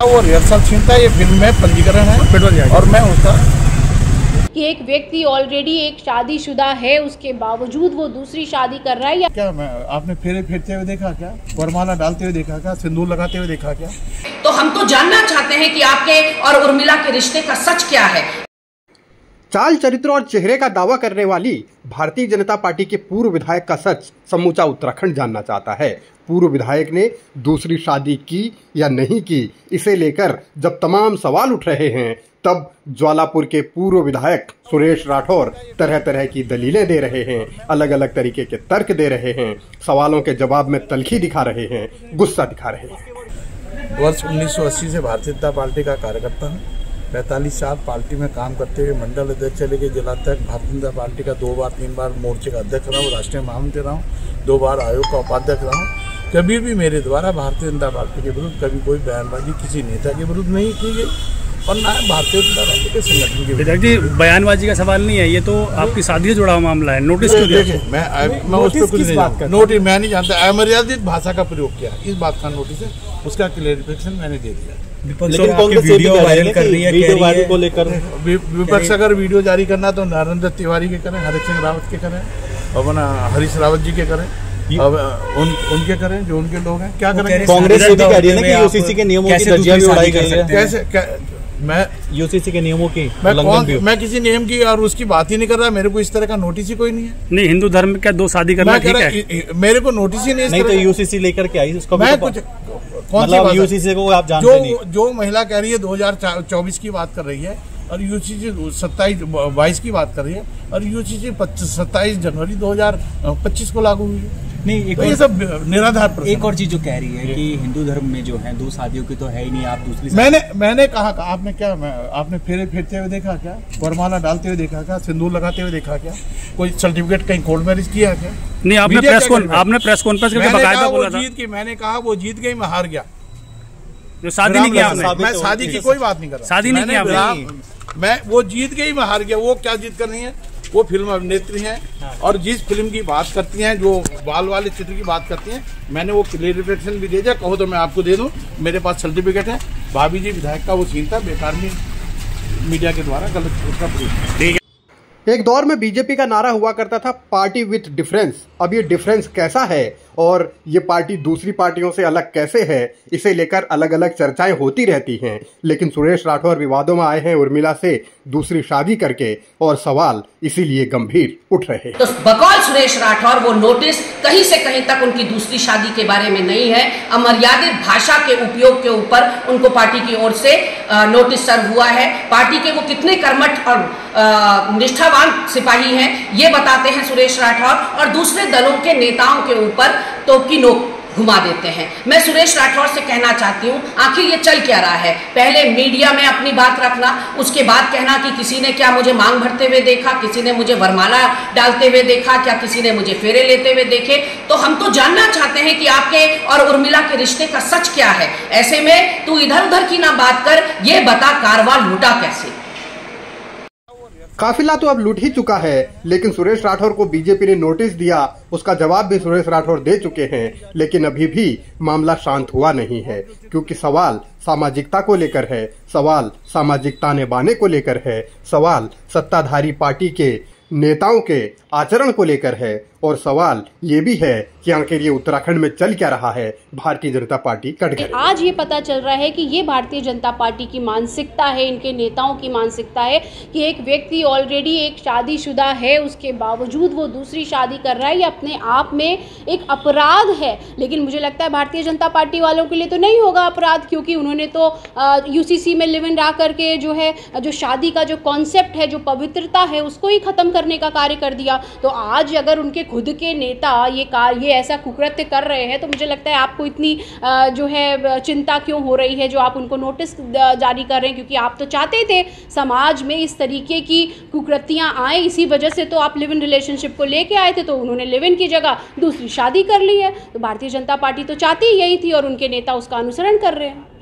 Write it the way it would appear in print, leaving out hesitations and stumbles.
वो rehearsal scene था, ये फिल्म में पंजीकरण है और मैं उसका कि एक व्यक्ति ऑलरेडी एक शादीशुदा है, उसके बावजूद वो दूसरी शादी कर रहा है या क्या मैं आपने फेरे फेरते हुए देखा क्या, वरमाला डालते हुए देखा क्या, सिंदूर लगाते हुए देखा क्या? तो हम तो जानना चाहते हैं कि आपके और उर्मिला के रिश्ते का सच क्या है। चाल चरित्र और चेहरे का दावा करने वाली भारतीय जनता पार्टी के पूर्व विधायक का सच समूचा उत्तराखंड जानना चाहता है। पूर्व विधायक ने दूसरी शादी की या नहीं की, इसे लेकर जब तमाम सवाल उठ रहे हैं, तब ज्वालापुर के पूर्व विधायक सुरेश राठौर तरह तरह की दलीलें दे रहे हैं, अलग अलग तरीके के तर्क दे रहे हैं, सवालों के जवाब में तल्खी दिखा रहे हैं, गुस्सा दिखा रहे हैं। वर्ष 1980 से भारतीय जनता पार्टी का कार्यकर्ता हूँ। 45 साल पार्टी में काम करते हुए मंडल अध्यक्ष से लेकर जिलाध्यक्ष, भारतीय जनता पार्टी का 2 बार 3 बार मोर्चे का अध्यक्ष रहा हूँ, राष्ट्रीय महामंत्री रहा हूँ, 2 बार आयोग का उपाध्यक्ष रहा हूँ। कभी भी मेरे द्वारा भारतीय जनता पार्टी के विरुद्ध कभी कोई बयानबाजी किसी नेता के विरुद्ध नहीं की गई और न भारतीय जनता पार्टी के संगठन के विरुद्ध। जी, बयानबाजी का सवाल नहीं है, ये तो आपकी शादी से जुड़ा हुआ मामला है। नोटिस क्यों दिया? देखिए, मैं उस पर कुछ नहीं जानता। नोटिस मैं नहीं जानता, अमर्यादित भाषा का प्रयोग किया, इस बात का नोटिस है, उसका क्लेरिफिकेशन मैंने दे दिया। लेकिन कांग्रेस वीडियो वायरल कर रही है, वीडियो वायरल को लेकर विपक्ष अगर वीडियो जारी करना तो नरेंद्र तिवारी के करें, हरीश सिंह रावत के करें, अपना हरीश रावत जी के करें, अब उनके करें जो उनके लोग हैं। क्या करें? कांग्रेस ये भी कह रही है ना कि यूसीसी के नियमों की धज्जियां भी उड़ाई गई है। कैसे मैं यूसीसी के नियमों की मैं किसी नियम की और उसकी बात ही नहीं कर रहा। मेरे को इस तरह का नोटिस ही कोई नहीं है। नहीं, हिंदू धर्म में क्या 2 शादी करना ठीक है? मेरे को नोटिस ही नहीं। तो यूसीसी लेकर के आई उसका मैं कुछ मतलब यूसीसी को आप जानते नहीं। जो महिला कह रही है 2024 की बात कर रही है और यूसीसी 22 की बात कर रही है और यूसीसी 27 जनवरी 2025 को लागू हुई है। नहीं, एक तो ये सब निराधार एक और चीज जो कह रही है कि हिंदू धर्म में जो है 2 शादियों की तो है ही नहीं, आप दूसरी मैंने कहा आपने क्या आपने फेरे फेरते हुए देखा क्या, वरमाला डालते हुए देखा क्या, सिंदूर लगाते हुए देखा क्या, कोई सर्टिफिकेट कहीं कोर्ट मैरिज किया क्या? नहीं, आपने प्रेस कॉन्फ्रेंस करके बकायदा बोला था। मैंने कहा वो जीत गई, मैं हार गया। जो शादी नहीं किया आपने? मैं शादी की कोई बात नहीं कर रहा। शादी नहीं किया आपने? मैं वो जीत गई, मैं हार गया। वो क्या जीत कर रही है? वो फिल्म अभिनेत्री हैं और जिस फिल्म की बात करती हैं, जो बाल वाले चित्र की बात करती हैं, मैंने वो क्लेरिफिकेशन भी दे दिया। कहो तो मैं आपको दे दूं, मेरे पास सर्टिफिकेट है। भाभी जी विधायक का वो सीन था, बेकार में मीडिया के द्वारा गलत उसका प्रयोग। एक दौर में बीजेपी का नारा हुआ करता था पार्टी विथ डिफरेंस। अब ये डिफरेंस कैसा है और ये पार्टी दूसरी पार्टियों से अलग कैसे है, इसे लेकर अलग अलग चर्चाएं होती रहती हैं। लेकिन सुरेश राठौर विवादों में आए हैं उर्मिला से दूसरी शादी करके और सवाल इसीलिए गंभीर उठ रहे हैं। तो बकौल सुरेश राठौर वो नोटिस कहीं से कहीं तक उनकी दूसरी शादी के बारे में नहीं है। अमर्यादित भाषा के उपयोग के ऊपर उनको पार्टी की ओर से नोटिस सर्व हुआ है। पार्टी के वो कितने कर्मठ और निष्ठावान सिपाही हैं ये बताते हैं सुरेश राठौर, और दूसरे दलों के नेताओं के ऊपर तो की नोक घुमा देते हैं। मैं सुरेश राठौर से कहना चाहती हूँ, आखिर ये चल क्या रहा है? पहले मीडिया में अपनी बात रखना, उसके बाद कहना कि किसी ने क्या मुझे मांग भरते हुए देखा, किसी ने मुझे वरमाला डालते हुए देखा, क्या किसी ने मुझे फेरे लेते हुए देखे। तो हम तो जानना चाहते हैं कि आपके और उर्मिला के रिश्ते का सच क्या है। ऐसे में तू इधर उधर की ना बात कर, ये बता कारवा लूटा कैसे? काफिला तो अब लूट ही चुका है, लेकिन सुरेश राठौर को बीजेपी ने नोटिस दिया, उसका जवाब भी सुरेश राठौर दे चुके हैं। लेकिन अभी भी मामला शांत हुआ नहीं है, क्योंकि सवाल सामाजिकता को लेकर है, सवाल सामाजिक ताने बाने को लेकर है, सवाल सत्ताधारी पार्टी के नेताओं के आचरण को लेकर है, और सवाल ये भी है कि आखिर ये उत्तराखंड में चल क्या रहा है। भारतीय जनता पार्टी कटघरे। आज ये पता चल रहा है कि ये भारतीय जनता पार्टी की मानसिकता है, इनके नेताओं की मानसिकता है कि एक व्यक्ति ऑलरेडी एक शादीशुदा है, उसके बावजूद वो दूसरी शादी कर रहा है, ये अपने आप में एक अपराध है। लेकिन मुझे लगता है भारतीय जनता पार्टी वालों के लिए तो नहीं होगा अपराध, क्योंकि उन्होंने तो यूसीसी में लिव इन रह करके जो है, जो शादी का जो कॉन्सेप्ट है, जो पवित्रता है, उसको ही खत्म करने का कार्य कर दिया। तो आज अगर उनके खुद के नेता ये ऐसा कुकृत्य कर रहे हैं, तो मुझे लगता है आपको इतनी जो है चिंता क्यों हो रही है, जो आप उनको नोटिस जारी कर रहे हैं, क्योंकि आप तो चाहते थे समाज में इस तरीके की कुकृतियां आए। इसी वजह से तो आप लिव इन रिलेशनशिप को लेके आए थे, तो उन्होंने लिव इन की जगह दूसरी शादी कर ली है। तो भारतीय जनता पार्टी तो चाहती यही थी और उनके नेता उसका अनुसरण कर रहे हैं।